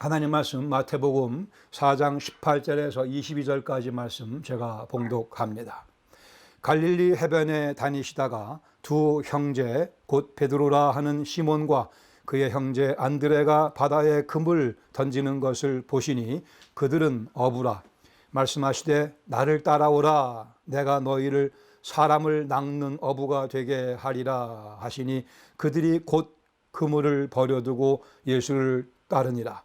하나님 말씀 마태복음 4장 18절에서 22절까지 말씀 제가 봉독합니다. 갈릴리 해변에 다니시다가 두 형제 곧 베드로라 하는 시몬과 그의 형제 안드레가 바다에 금을 던지는 것을 보시니 그들은 어부라. 말씀하시되 나를 따라오라. 내가 너희를 사람을 낚는 어부가 되게 하리라 하시니 그들이 곧 그물을 버려두고 예수를 따르니라.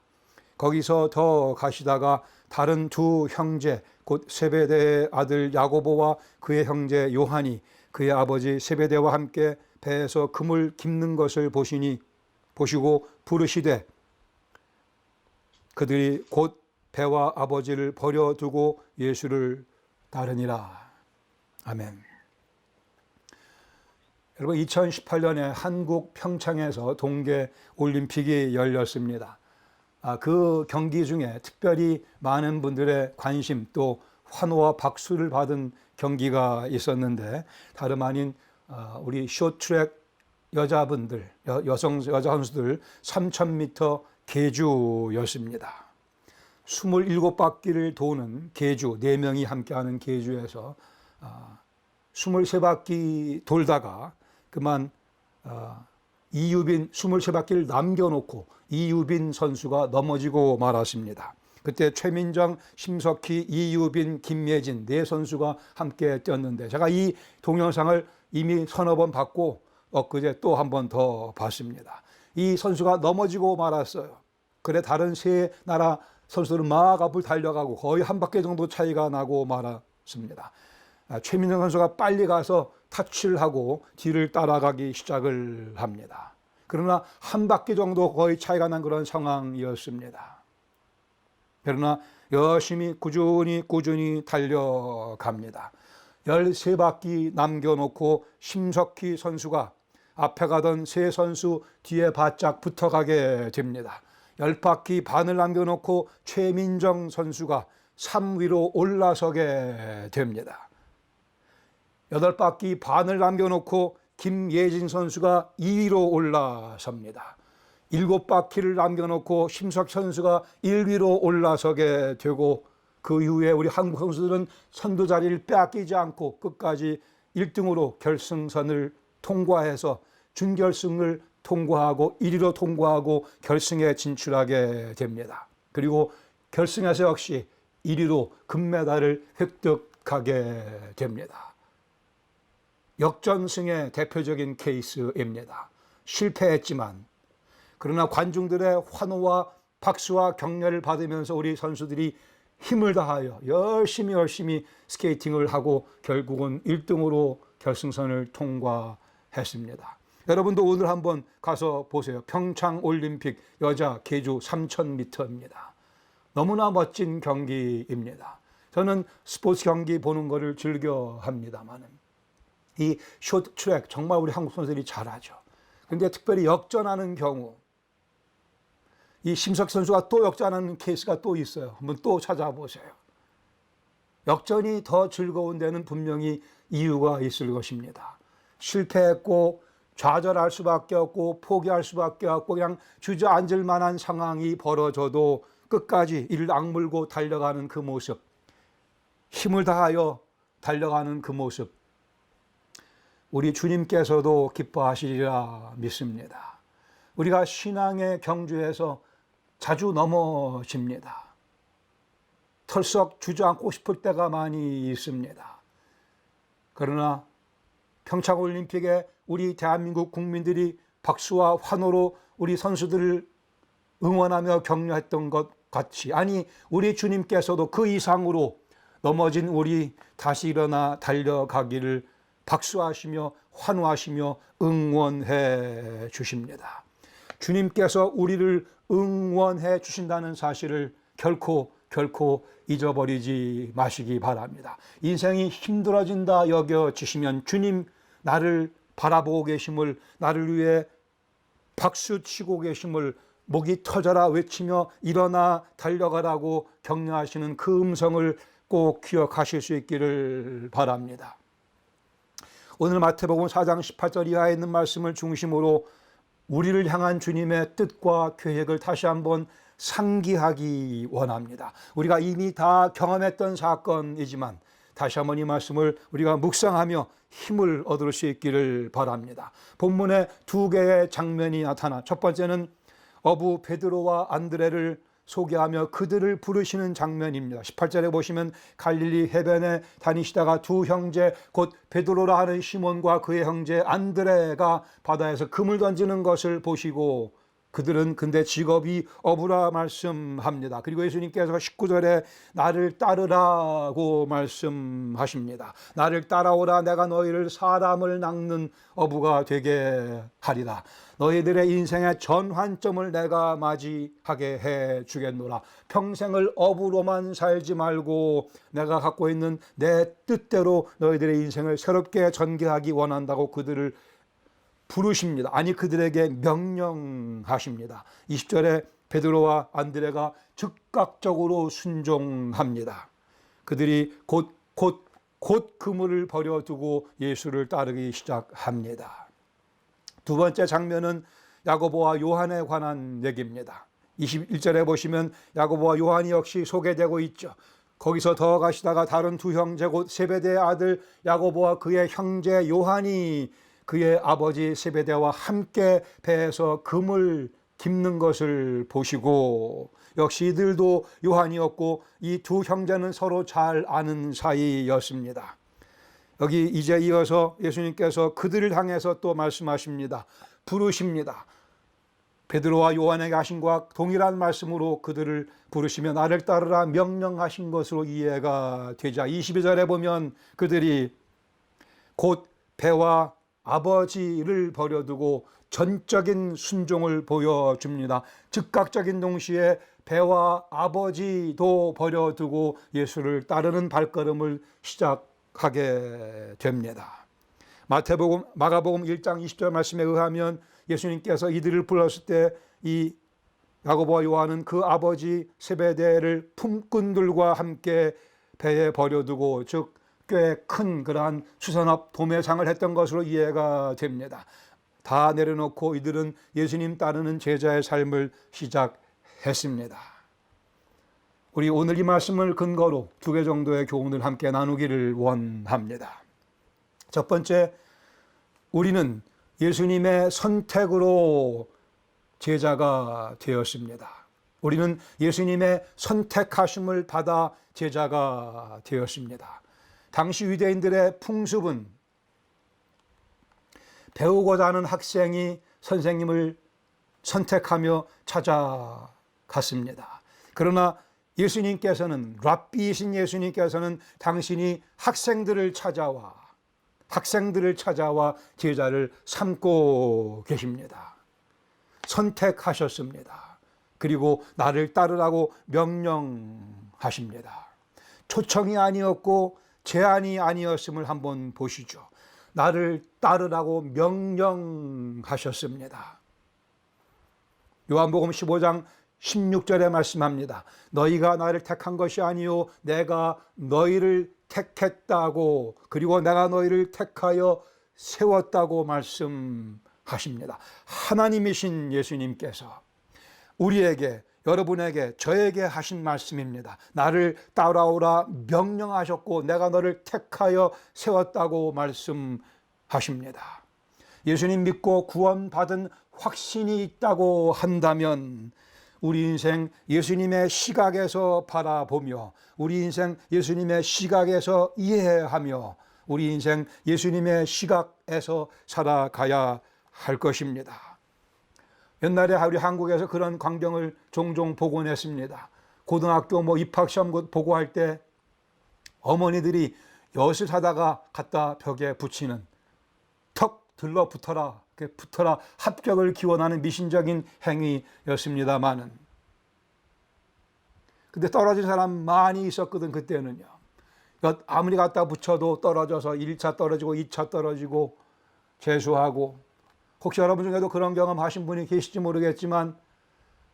거기서 더 가시다가 다른 두 형제 곧 세베대의 아들 야고보와 그의 형제 요한이 그의 아버지 세베대와 함께 배에서 금을 깁는 것을 보시고 부르시되 그들이 곧 배와 아버지를 버려두고 예수를 따르니라. 아멘. 여러분, 2018년에 한국 평창에서 동계 올림픽이 열렸습니다. 그 경기 중에 특별히 많은 분들의 관심 또 환호와 박수를 받은 경기가 있었는데 다름 아닌 우리 쇼트트랙 여자분들, 여자 선수들 3000m 계주였습니다. 27바퀴를 도는 계주, 4명이 함께하는 계주에서 23바퀴 돌다가 그만 이유빈 23바퀴를 남겨놓고 이유빈 선수가 넘어지고 말았습니다. 그때 최민정, 심석희, 이유빈, 김예진 네 선수가 함께 뛰었는데 제가 이 동영상을 이미 서너 번 봤고 엊그제 또 한 번 더 봤습니다. 이 선수가 넘어지고 말았어요. 그래 다른 세 나라 선수들은 막 앞을 달려가고 거의 한 바퀴 정도 차이가 나고 말았습니다. 최민정 선수가 빨리 가서 터치를 하고 뒤를 따라가기 시작을 합니다. 그러나 한 바퀴 정도 거의 차이가 난 그런 상황이었습니다. 그러나 열심히 꾸준히 달려갑니다. 13바퀴 남겨놓고 심석희 선수가 앞에 가던 세 선수 뒤에 바짝 붙어가게 됩니다. 10바퀴 반을 남겨놓고 최민정 선수가 3위로 올라서게 됩니다. 8바퀴 반을 남겨놓고 김예진 선수가 2위로 올라섭니다. 7바퀴를 남겨놓고 심석희 선수가 1위로 올라서게 되고 그 이후에 우리 한국 선수들은 선두 자리를 빼앗기지 않고 끝까지 1등으로 결승선을 통과해서 준결승을 통과하고 1위로 통과하고 결승에 진출하게 됩니다. 그리고 결승에서 역시 1위로 금메달을 획득하게 됩니다. 역전승의 대표적인 케이스입니다. 실패했지만 그러나 관중들의 환호와 박수와 격려를 받으면서 우리 선수들이 힘을 다하여 열심히 스케이팅을 하고 결국은 1등으로 결승선을 통과했습니다. 여러분도 오늘 한번 가서 보세요. 평창올림픽 여자 계주 3000m입니다. 너무나 멋진 경기입니다. 저는 스포츠 경기 보는 것을 즐겨 합니다만은 이 쇼트트랙 정말 우리 한국 선수들이 잘하죠. 그런데 특별히 역전하는 경우 이 심석희 선수가 또 역전하는 케이스가 또 있어요. 한번 또 찾아보세요. 역전이 더 즐거운 데는 분명히 이유가 있을 것입니다. 실패했고 좌절할 수밖에 없고 포기할 수밖에 없고 그냥 주저앉을 만한 상황이 벌어져도 끝까지 이를 악물고 달려가는 그 모습, 힘을 다하여 달려가는 그 모습, 우리 주님께서도 기뻐하시리라 믿습니다. 우리가 신앙의 경주에서 자주 넘어집니다. 털썩 주저앉고 싶을 때가 많이 있습니다. 그러나 평창올림픽에 우리 대한민국 국민들이 박수와 환호로 우리 선수들을 응원하며 격려했던 것 같이, 아니 우리 주님께서도 그 이상으로 넘어진 우리 다시 일어나 달려가기를 박수하시며 환호하시며 응원해 주십니다. 주님께서 우리를 응원해 주신다는 사실을 결코 잊어버리지 마시기 바랍니다. 인생이 힘들어진다 여겨지시면 주님 나를 바라보고 계심을, 나를 위해 박수치고 계심을 목이 터져라 외치며 일어나 달려가라고 격려하시는 그 음성을 꼭 기억하실 수 있기를 바랍니다. 오늘 마태복음 4장 18절 이하에 있는 말씀을 중심으로 우리를 향한 주님의 뜻과 계획을 다시 한번 상기하기 원합니다. 우리가 이미 다 경험했던 사건이지만 다시 한번 이 말씀을 우리가 묵상하며 힘을 얻을 수 있기를 바랍니다. 본문에 두 개의 장면이 나타나, 첫 번째는 어부 베드로와 안드레를 소개하며 그들을 부르시는 장면입니다. 18절에 보시면 갈릴리 해변에 다니시다가 두 형제 곧 베드로라 하는 시몬과 그의 형제 안드레가 바다에서 금을 던지는 것을 보시고 그들은 근데 직업이 어부라 말씀합니다. 그리고 예수님께서 19절에 나를 따르라고 말씀하십니다. 나를 따라오라. 내가 너희를 사람을 낚는 어부가 되게 하리라. 너희들의 인생의 전환점을 내가 맞이하게 해 주겠노라. 평생을 어부로만 살지 말고 내가 갖고 있는 내 뜻대로 너희들의 인생을 새롭게 전개하기 원한다고 그들을 부르십니다. 아니 그들에게 명령하십니다. 20절에 베드로와 안드레가 즉각적으로 순종합니다. 그들이 곧 그물을 버려두고 예수를 따르기 시작합니다. 두 번째 장면은 야고보와 요한에 관한 얘기입니다. 21절에 보시면 야고보와 요한이 역시 소개되고 있죠. 거기서 더 가시다가 다른 두 형제 곧 세베대의 아들 야고보와 그의 형제 요한이 그의 아버지 세베대와 함께 배에서 금을 깁는 것을 보시고 역시 이들도 요한이었고 이 두 형제는 서로 잘 아는 사이였습니다. 여기 이제 이어서 예수님께서 그들을 향해서 또 말씀하십니다. 부르십니다. 베드로와 요한에게 하신 것과 동일한 말씀으로 그들을 부르시며 나를 따르라 명령하신 것으로 이해가 되자 22절에 보면 그들이 곧 배와 아버지를 버려두고 전적인 순종을 보여줍니다. 즉각적인 동시에 배와 아버지도 버려두고 예수를 따르는 발걸음을 시작하게 됩니다. 마태복음, 마가복음 1장 20절 말씀에 의하면 예수님께서 이들을 불렀을 때 이 야고보와 요한은 그 아버지 세베대를 품꾼들과 함께 배에 버려두고 즉 꽤 큰 그러한 수산업 도매상을 했던 것으로 이해가 됩니다. 다 내려놓고 이들은 예수님 따르는 제자의 삶을 시작했습니다. 우리 오늘 이 말씀을 근거로 두 개 정도의 교훈을 함께 나누기를 원합니다. 첫 번째, 우리는 예수님의 선택으로 제자가 되었습니다. 우리는 예수님의 선택하심을 받아 제자가 되었습니다. 당시 유대인들의 풍습은 배우고자 하는 학생이 선생님을 선택하며 찾아갔습니다. 그러나 예수님께서는 랍비이신 예수님께서는 당신이 학생들을 찾아와 제자를 삼고 계십니다. 선택하셨습니다. 그리고 나를 따르라고 명령하십니다. 초청이 아니었고 제안이 아니었음을 한번 보시죠. 나를 따르라고 명령하셨습니다. 요한복음 15장 16절에 말씀합니다. 너희가 나를 택한 것이 아니요 내가 너희를 택했다고 그리고 내가 너희를 택하여 세웠다고 말씀하십니다. 하나님이신 예수님께서 우리에게 여러분에게 저에게 하신 말씀입니다. 나를 따라오라 명령하셨고 내가 너를 택하여 세웠다고 말씀하십니다. 예수님 믿고 구원받은 확신이 있다고 한다면 우리 인생 예수님의 시각에서 바라보며 우리 인생 예수님의 시각에서 이해하며 우리 인생 예수님의 시각에서 살아가야 할 것입니다. 옛날에 우리 한국에서 그런 광경을 종종 보곤 했습니다. 고등학교 입학시험 보고 할 때 어머니들이 엿을 사다가 갖다 벽에 붙이는 턱 들러붙어라 합격을 기원하는 미신적인 행위였습니다마는 근데 떨어진 사람 많이 있었거든. 그때는요. 엿 아무리 갖다 붙여도 떨어져서 1차 떨어지고 2차 떨어지고 재수하고 혹시 여러분 중에도 그런 경험 하신 분이 계실지 모르겠지만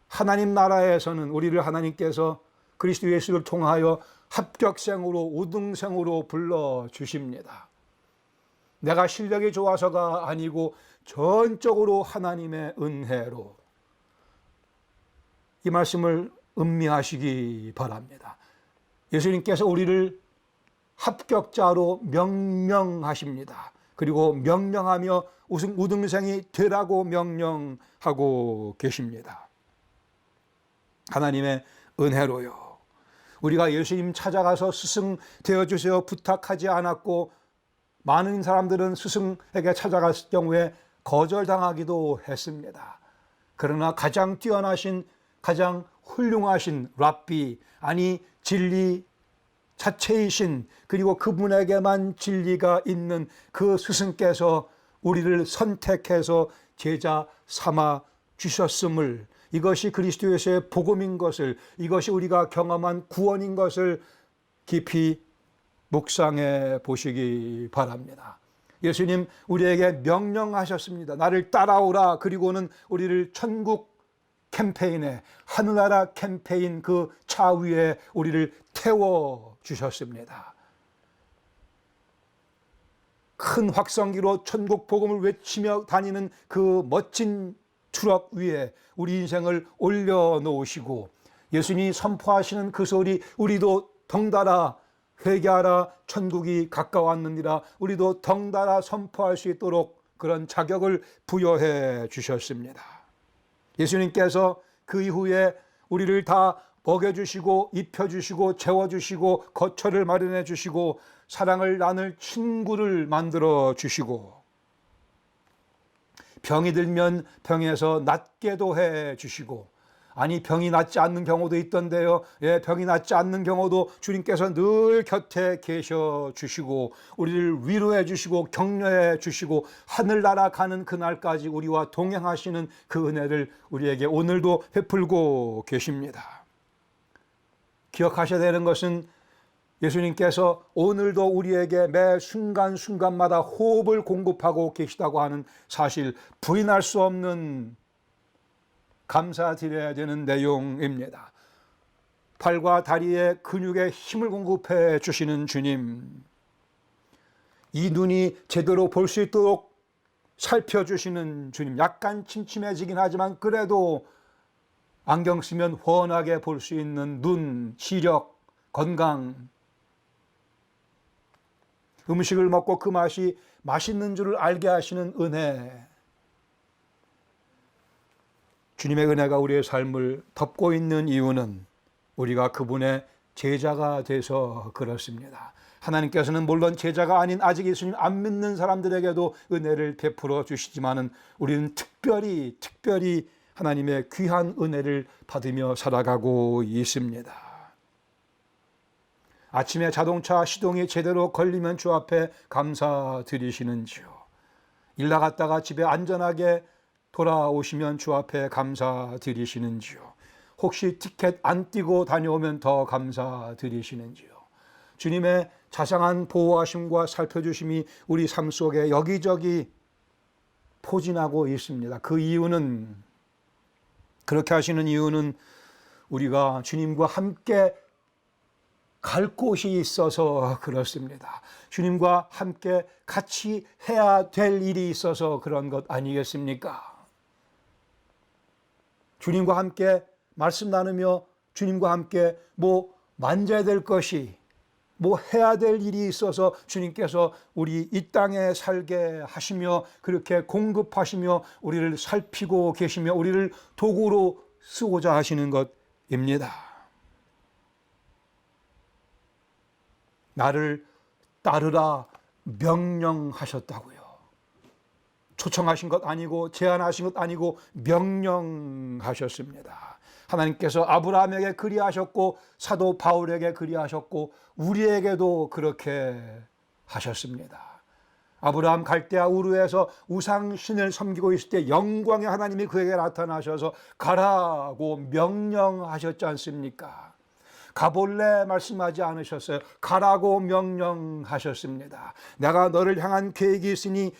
하나님 나라에서는 우리를 하나님께서 그리스도 예수를 통하여 합격생으로 우등생으로 불러주십니다. 내가 실력이 좋아서가 아니고 전적으로 하나님의 은혜로 이 말씀을 음미하시기 바랍니다. 예수님께서 우리를 합격자로 명명하십니다. 그리고 명령하며 우등생이 되라고 명령하고 계십니다. 하나님의 은혜로요. 우리가 예수님 찾아가서 스승 되어주세요 부탁하지 않았고, 많은 사람들은 스승에게 찾아갔을 경우에 거절당하기도 했습니다. 그러나 가장 뛰어나신, 가장 훌륭하신 랍비, 아니 진리 자체이신, 그리고 그분에게만 진리가 있는 그 스승께서 우리를 선택해서 제자 삼아 주셨음을, 이것이 그리스도에서의 복음인 것을, 이것이 우리가 경험한 구원인 것을 깊이 묵상해 보시기 바랍니다. 예수님 우리에게 명령하셨습니다. 나를 따라오라. 그리고는 우리를 천국 캠페인에, 하늘나라 캠페인 그 차 위에 우리를 태워 주셨습니다. 큰 확성기로 천국 복음을 외치며 다니는 그 멋진 트럭 위에 우리 인생을 올려놓으시고, 예수님이 선포하시는 그 소리, 우리도 덩달아 회개하라 천국이 가까웠느니라, 우리도 덩달아 선포할 수 있도록 그런 자격을 부여해 주셨습니다. 예수님께서 그 이후에 우리를 다 먹여주시고 입혀주시고 재워주시고 거처를 마련해 주시고 사랑을 나눌 친구를 만들어 주시고, 병이 들면 병에서 낫게도 해 주시고, 아니 병이 낫지 않는 경우도 있던데요. 예, 병이 낫지 않는 경우도 주님께서 늘 곁에 계셔 주시고 우리를 위로해 주시고 격려해 주시고 하늘나라 가는 그날까지 우리와 동행하시는 그 은혜를 우리에게 오늘도 베풀고 계십니다. 기억하셔야 되는 것은 예수님께서 오늘도 우리에게 매 순간순간마다 호흡을 공급하고 계시다고 하는 사실, 부인할 수 없는 감사드려야 되는 내용입니다. 팔과 다리에 근육에 힘을 공급해 주시는 주님, 이 눈이 제대로 볼 수 있도록 살펴주시는 주님, 약간 침침해지긴 하지만 그래도 안경 쓰면 훤하게 볼 수 있는 눈, 시력, 건강, 음식을 먹고 그 맛이 맛있는 줄을 알게 하시는 은혜, 주님의 은혜가 우리의 삶을 덮고 있는 이유는 우리가 그분의 제자가 돼서 그렇습니다. 하나님께서는 물론 제자가 아닌 아직 예수님 안 믿는 사람들에게도 은혜를 베풀어 주시지만은 우리는 특별히 하나님의 귀한 은혜를 받으며 살아가고 있습니다. 아침에 자동차 시동이 제대로 걸리면 주 앞에 감사드리시는지요. 일 나갔다가 집에 안전하게 돌아오시면 주 앞에 감사드리시는지요. 혹시 티켓 안 띄고 다녀오면 더 감사드리시는지요. 주님의 자상한 보호하심과 살펴주심이 우리 삶 속에 여기저기 포진하고 있습니다. 그 이유는, 그렇게 하시는 이유는 우리가 주님과 함께 갈 곳이 있어서 그렇습니다. 주님과 함께 같이 해야 될 일이 있어서 그런 것 아니겠습니까? 주님과 함께 말씀 나누며 주님과 함께 만져야 될 것이, 해야 될 일이 있어서 주님께서 우리 이 땅에 살게 하시며 그렇게 공급하시며 우리를 살피고 계시며 우리를 도구로 쓰고자 하시는 것입니다. 나를 따르라 명령하셨다고요. 초청하신 것 아니고 제안하신 것 아니고 명령하셨습니다. 하나님께서 아브라함에게 그리하셨고 사도 바울에게 그리하셨고 우리에게도 그렇게 하셨습니다. 아브라함 갈대아 우르에서 우상신을 섬기고 있을 때 영광의 하나님이 그에게 나타나셔서 가라고 명령하셨지 않습니까? 가볼래 말씀하지 않으셨어요. 가라고 명령하셨습니다. 내가 너를 향한 계획이 있으니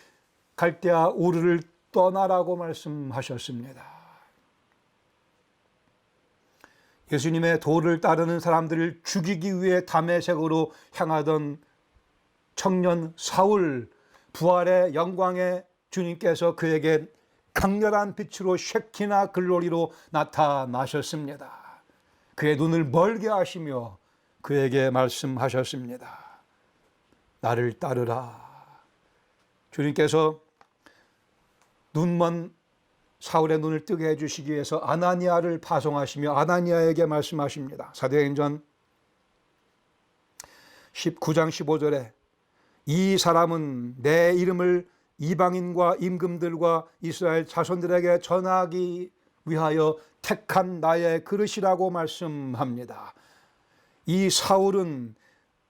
갈대아 우르를 떠나라고 말씀하셨습니다. 예수님의 도를 따르는 사람들을 죽이기 위해 다메섹으로 향하던 청년 사울, 부활의 영광의 주님께서 그에게 강렬한 빛으로 쉐키나 글로리로 나타나셨습니다. 그의 눈을 멀게 하시며 그에게 말씀하셨습니다. 나를 따르라. 주님께서 눈먼 사울의 눈을 뜨게 해주시기 위해서 아나니아를 파송하시며 아나니아에게 말씀하십니다. 사도행전 19장 15절에 이 사람은 내 이름을 이방인과 임금들과 이스라엘 자손들에게 전하기 위하여 택한 나의 그릇이라고 말씀합니다. 이 사울은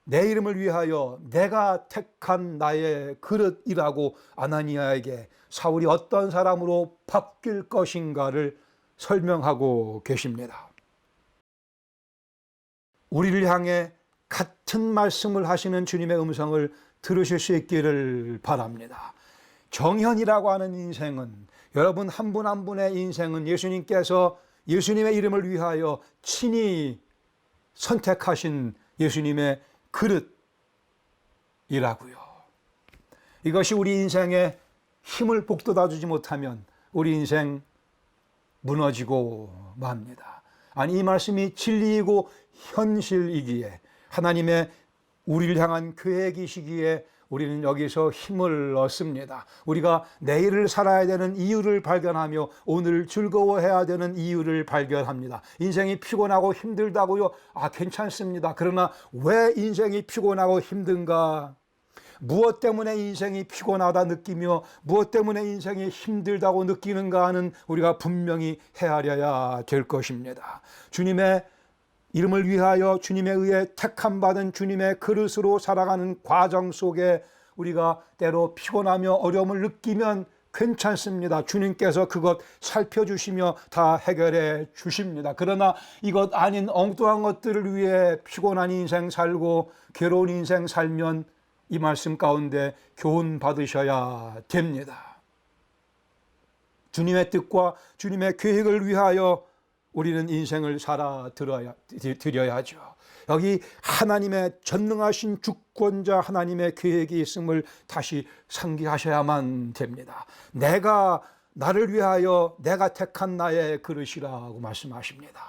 내 이름을 위하여 내가 택한 나의 그릇이라고 아나니아에게 사울이 어떤 사람으로 바뀔 것인가를 설명하고 계십니다. 우리를 향해 같은 말씀을 하시는 주님의 음성을 들으실 수 있기를 바랍니다. 정현이라고 하는 인생은, 여러분 한 분 한 분의 인생은 예수님께서 예수님의 이름을 위하여 친히 선택하신 예수님의 그릇이라고요. 이것이 우리 인생에 힘을 북돋아주지 못하면 우리 인생 무너지고 맙니다. 아니, 이 말씀이 진리이고 현실이기에, 하나님의 우리를 향한 계획이시기에 우리는 여기서 힘을 얻습니다. 우리가 내일을 살아야 되는 이유를 발견하며 오늘 즐거워해야 되는 이유를 발견합니다. 인생이 피곤하고 힘들다고요? 괜찮습니다. 그러나 왜 인생이 피곤하고 힘든가? 무엇 때문에 인생이 피곤하다 느끼며 무엇 때문에 인생이 힘들다고 느끼는가 하는 우리가 분명히 헤아려야 될 것입니다. 주님의 이름을 위하여 주님에 의해 택함받은 주님의 그릇으로 살아가는 과정 속에 우리가 때로 피곤하며 어려움을 느끼면 괜찮습니다. 주님께서 그것 살펴주시며 다 해결해 주십니다. 그러나 이것 아닌 엉뚱한 것들을 위해 피곤한 인생 살고 괴로운 인생 살면 이 말씀 가운데 교훈 받으셔야 됩니다. 주님의 뜻과 주님의 계획을 위하여 우리는 인생을 살아드려야죠. 여기 하나님의 전능하신 주권자 하나님의 계획이 있음을 다시 상기하셔야만 됩니다. 내가 나를 위하여 내가 택한 나의 그릇이라고 말씀하십니다.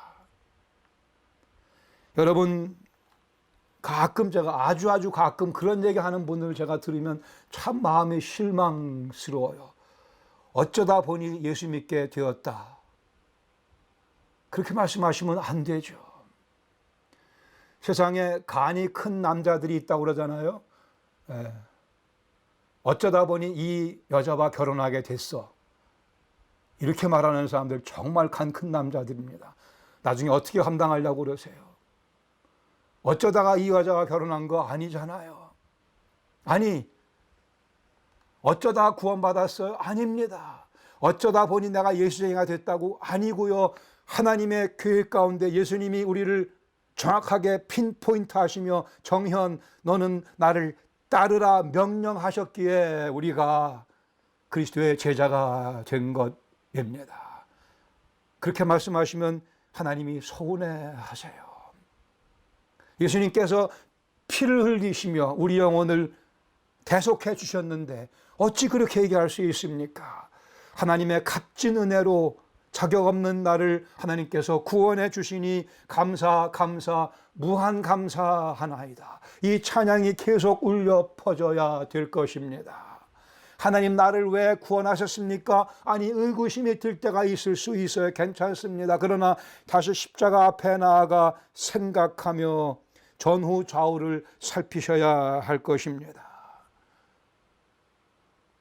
여러분, 가끔 제가 아주 가끔 그런 얘기하는 분들을 제가 들으면 참 마음이 실망스러워요. 어쩌다 보니 예수 믿게 되었다. 그렇게 말씀하시면 안 되죠. 세상에 간이 큰 남자들이 있다고 그러잖아요. 어쩌다 보니 이 여자와 결혼하게 됐어. 이렇게 말하는 사람들 정말 간 큰 남자들입니다. 나중에 어떻게 감당하려고 그러세요? 어쩌다가 이 여자와 결혼한 거 아니잖아요. 아니, 어쩌다 구원받았어요? 아닙니다. 어쩌다 보니 내가 예수쟁이가 됐다고? 아니고요. 하나님의 계획 가운데 예수님이 우리를 정확하게 핀포인트 하시며 정현, 너는 나를 따르라 명령하셨기에 우리가 그리스도의 제자가 된 것입니다. 그렇게 말씀하시면 하나님이 서운해하세요. 예수님께서 피를 흘리시며 우리 영혼을 대속해 주셨는데 어찌 그렇게 얘기할 수 있습니까? 하나님의 값진 은혜로 자격 없는 나를 하나님께서 구원해 주시니 감사 무한 감사하나이다. 이 찬양이 계속 울려 퍼져야 될 것입니다. 하나님 나를 왜 구원하셨습니까? 아니, 의구심이 들 때가 있을 수 있어요. 괜찮습니다. 그러나 다시 십자가 앞에 나아가 생각하며 전후 좌우를 살피셔야 할 것입니다.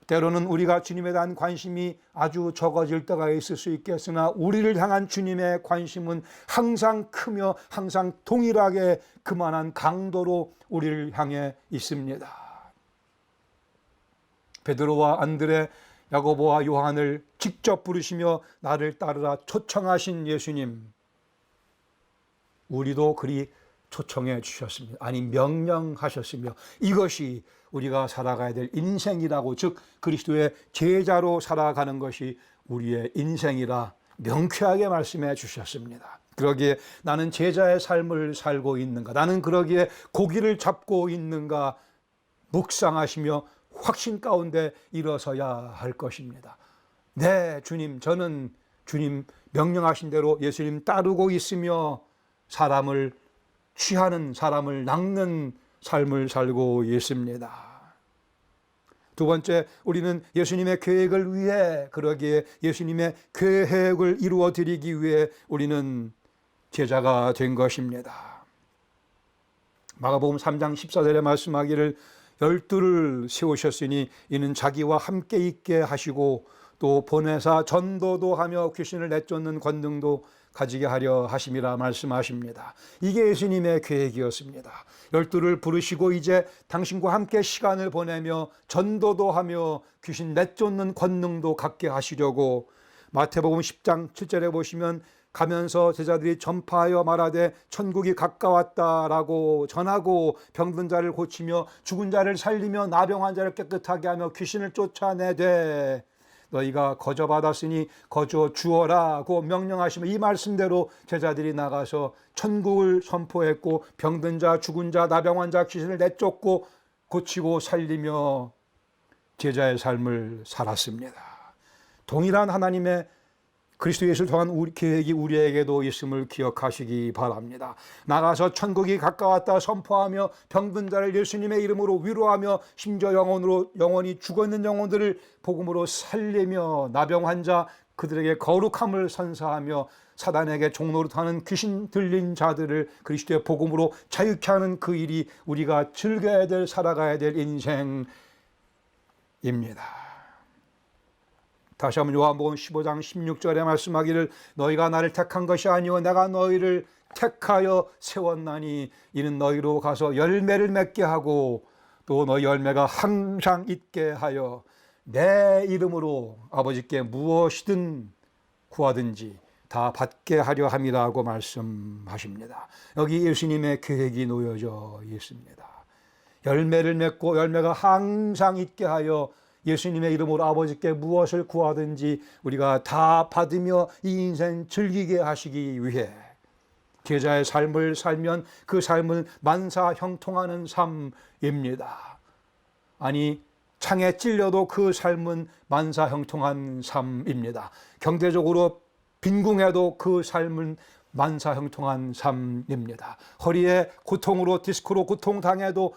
때로는 우리가 주님에 대한 관심이 아주 적어질 때가 있을 수 있겠으나 우리를 향한 주님의 관심은 항상 크며 항상 동일하게 그만한 강도로 우리를 향해 있습니다. 베드로와 안드레, 야고보와 요한을 직접 부르시며 나를 따르라 초청하신 예수님, 우리도 그리 초청해 주셨습니다. 아니, 명령하셨으며 이것이 우리가 살아가야 될 인생이라고, 즉 그리스도의 제자로 살아가는 것이 우리의 인생이라 명쾌하게 말씀해 주셨습니다. 그러기에 나는 제자의 삶을 살고 있는가, 나는 그러기에 고기를 잡고 있는가 묵상하시며 확신 가운데 일어서야 할 것입니다. 네, 주님, 저는 주님 명령하신 대로 예수님 따르고 있으며 사람을 취하는, 사람을 낚는 삶을 살고 있습니다. 두 번째, 우리는 예수님의 계획을 위해, 그러기에 예수님의 계획을 이루어 드리기 위해 우리는 제자가 된 것입니다. 마가복음 3장 14절에 말씀하기를 열두를 세우셨으니 이는 자기와 함께 있게 하시고 또 보내사 전도도 하며 귀신을 내쫓는 권능도 가지게 하려 하심이라 말씀하십니다. 이게 예수님의 계획이었습니다. 열두를 부르시고 이제 당신과 함께 시간을 보내며 전도도 하며 귀신 내쫓는 권능도 갖게 하시려고 마태복음 10장 7절에 보시면 가면서 제자들이 전파하여 말하되 천국이 가까웠다라고 전하고 병든 자를 고치며 죽은 자를 살리며 나병한 자를 깨끗하게 하며 귀신을 쫓아내되 너희가 거저 받았으니 거저 주어라고 명령하시며 이 말씀대로 제자들이 나가서 천국을 선포했고 병든 자, 죽은 자, 나병한 자 귀신을 내쫓고 고치고 살리며 제자의 삶을 살았습니다. 동일한 하나님의 그리스도 예수를 통한 계획이 우리에게도 있음을 기억하시기 바랍니다. 나가서 천국이 가까웠다 선포하며 병든 자를 예수님의 이름으로 위로하며 심지어 영원히 죽어있는 영혼들을 복음으로 살리며 나병 환자 그들에게 거룩함을 선사하며 사단에게 종노릇하는 귀신 들린 자들을 그리스도의 복음으로 자유케 하는 그 일이 우리가 즐겨야 될, 살아가야 될 인생입니다. 다시 한번 요한복음 15장 16절에 말씀하기를 너희가 나를 택한 것이 아니오 내가 너희를 택하여 세웠나니 이는 너희로 가서 열매를 맺게 하고 또 너희 열매가 항상 있게 하여 내 이름으로 아버지께 무엇이든 구하든지 다 받게 하려 함이라고 말씀하십니다. 여기 예수님의 계획이 놓여져 있습니다. 열매를 맺고 열매가 항상 있게 하여 예수님의 이름으로 아버지께 무엇을 구하든지 우리가 다 받으며 이 인생 즐기게 하시기 위해 제자의 삶을 살면 그 삶은 만사 형통하는 삶입니다. 아니 창에 찔려도 그 삶은 만사 형통한 삶입니다. 경제적으로 빈궁해도 그 삶은 만사 형통한 삶입니다. 허리에 고통으로 디스크로 고통당해도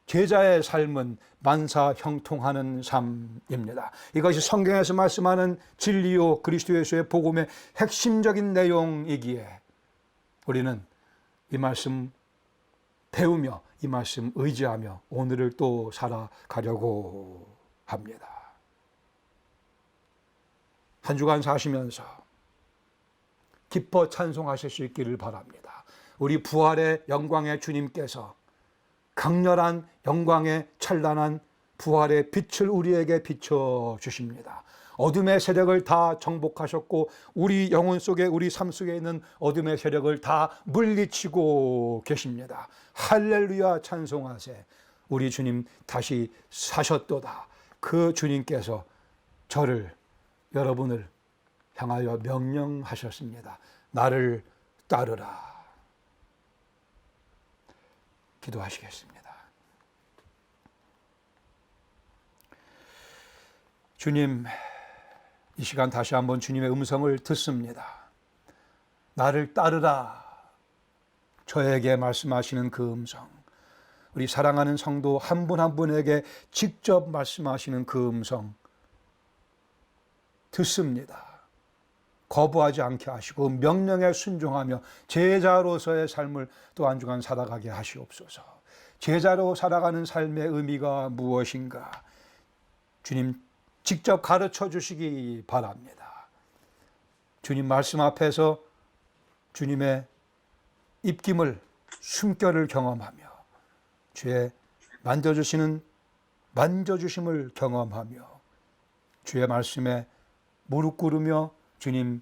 제자의 삶은 만사 형통하는 삶입니다. 이것이 성경에서 말씀하는 진리요 그리스도 예수의 복음의 핵심적인 내용이기에 우리는 이 말씀 배우며 이 말씀 의지하며 오늘을 또 살아가려고 합니다. 한 주간 사시면서 기뻐 찬송하실 수 있기를 바랍니다. 우리 부활의 영광의 주님께서 강렬한 영광의 찬란한 부활의 빛을 우리에게 비춰주십니다. 어둠의 세력을 다 정복하셨고 우리 영혼 속에 우리 삶 속에 있는 어둠의 세력을 다 물리치고 계십니다. 할렐루야 찬송하세. 우리 주님 다시 사셨도다. 그 주님께서 저를 여러분을 향하여 명령하셨습니다. 나를 따르라. 기도하시겠습니다. 주님, 이 시간 다시 한번 주님의 음성을 듣습니다. 나를 따르라. 저에게 말씀하시는 그 음성, 우리 사랑하는 성도 한 분 한 분에게 직접 말씀하시는 그 음성 듣습니다. 거부하지 않게 하시고 명령에 순종하며 제자로서의 삶을 또 한 주간 살아가게 하시옵소서. 제자로 살아가는 삶의 의미가 무엇인가 주님 직접 가르쳐 주시기 바랍니다. 주님 말씀 앞에서 주님의 입김을 숨결을 경험하며 주의 만져주심을 경험하며 주의 말씀에 무릎 꿇으며 주님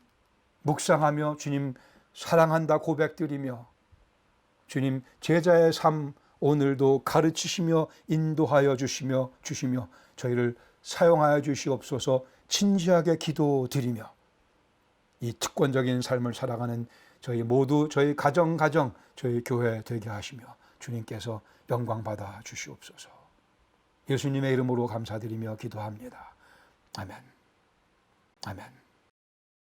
묵상하며 주님 사랑한다 고백드리며 주님 제자의 삶 오늘도 가르치시며 인도하여 주시며 저희를 사용하여 주시옵소서. 진지하게 기도드리며 이 특권적인 삶을 살아가는 저희 모두 저희 가정 저희 교회 되게 하시며 주님께서 영광 받아 주시옵소서. 예수님의 이름으로 감사드리며 기도합니다. 아멘. 아멘.